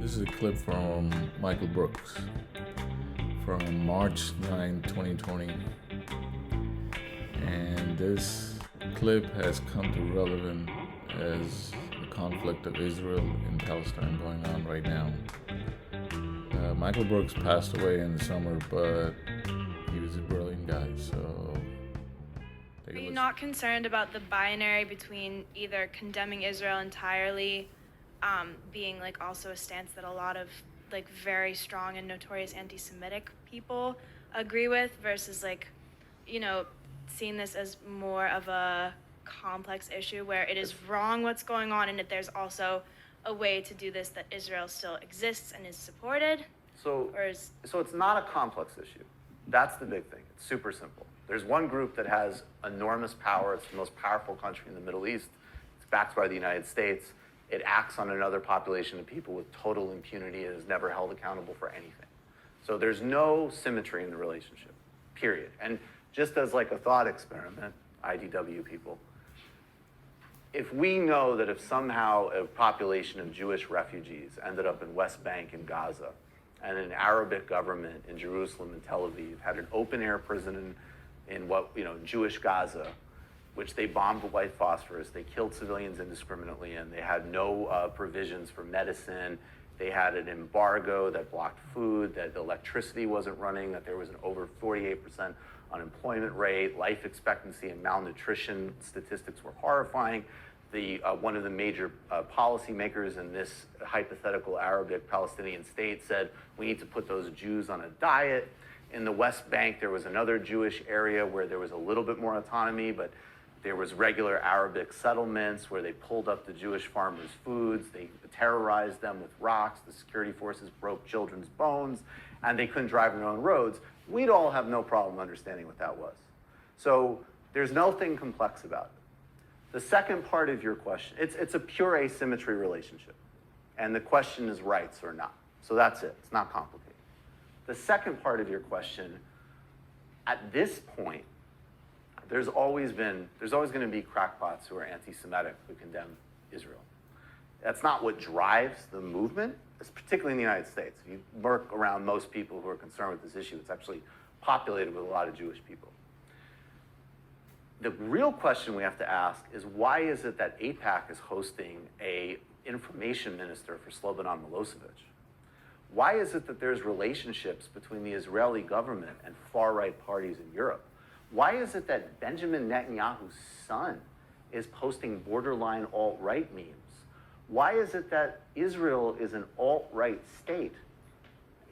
This is a clip from Michael Brooks from March 9, 2020. And this clip has come to relevant as the conflict of Israel and Palestine going on right now. Michael Brooks passed away in the summer, but he was a brilliant guy, so... Are you not concerned about the binary between either condemning Israel entirely, being like also a stance that a lot of like very strong and notorious anti-Semitic people agree with, versus like, you know, seeing this as more of a complex issue where it is wrong what's going on, and that there's also a way to do this, that Israel still exists and is supported? So it's not a complex issue. That's the big thing. It's super simple. There's one group that has enormous power. It's the most powerful country in the Middle East. It's backed by the United States. It acts on another population of people with total impunity and is never held accountable for anything. So there's no symmetry in the relationship, period. And just as like a thought experiment, IDW people, if we know that if somehow a population of Jewish refugees ended up in West Bank and Gaza, and an Arabic government in Jerusalem and Tel Aviv had an open-air prison in what, Jewish Gaza, which they bombed with white phosphorus, they killed civilians indiscriminately, and they had no provisions for medicine. They had an embargo that blocked food, that the electricity wasn't running, that there was an over 48% unemployment rate, life expectancy and malnutrition statistics were horrifying. One of the major policymakers in this hypothetical Arabic Palestinian state said, we need to put those Jews on a diet. In the West Bank, there was another Jewish area where there was a little bit more autonomy, but there was regular Arabic settlements where they pulled up the Jewish farmers' foods, they terrorized them with rocks, the security forces broke children's bones, and they couldn't drive their own roads. We'd all have no problem understanding what that was. So there's nothing complex about it. The second part of your question, it's a pure asymmetry relationship. And the question is rights or not. So that's it. It's not complicated. The second part of your question, at this point, there's always going to be crackpots who are anti-Semitic who condemn Israel. That's not what drives the movement, particularly in the United States. If you work around most people who are concerned with this issue, it's actually populated with a lot of Jewish people. The real question we have to ask is, why is it that AIPAC is hosting an information minister for Slobodan Milosevic? Why is it that there's relationships between the Israeli government and far-right parties in Europe? Why is it that Benjamin Netanyahu's son is posting borderline alt-right memes? Why is it that Israel is an alt-right state,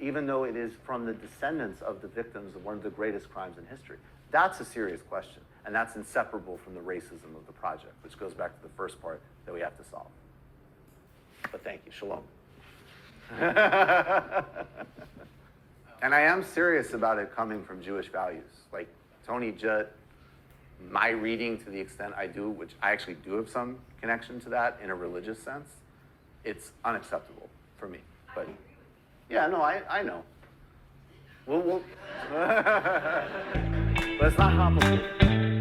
even though it is from the descendants of the victims of one of the greatest crimes in history? That's a serious question. And that's inseparable from the racism of the project, which goes back to the first part that we have to solve. But thank you. Shalom. And I am serious about it coming from Jewish values. Like Tony Judd, my reading, to the extent I do, which I actually do have some connection to that in a religious sense, it's unacceptable for me. But yeah, no, I know. We'll but it's not complicated.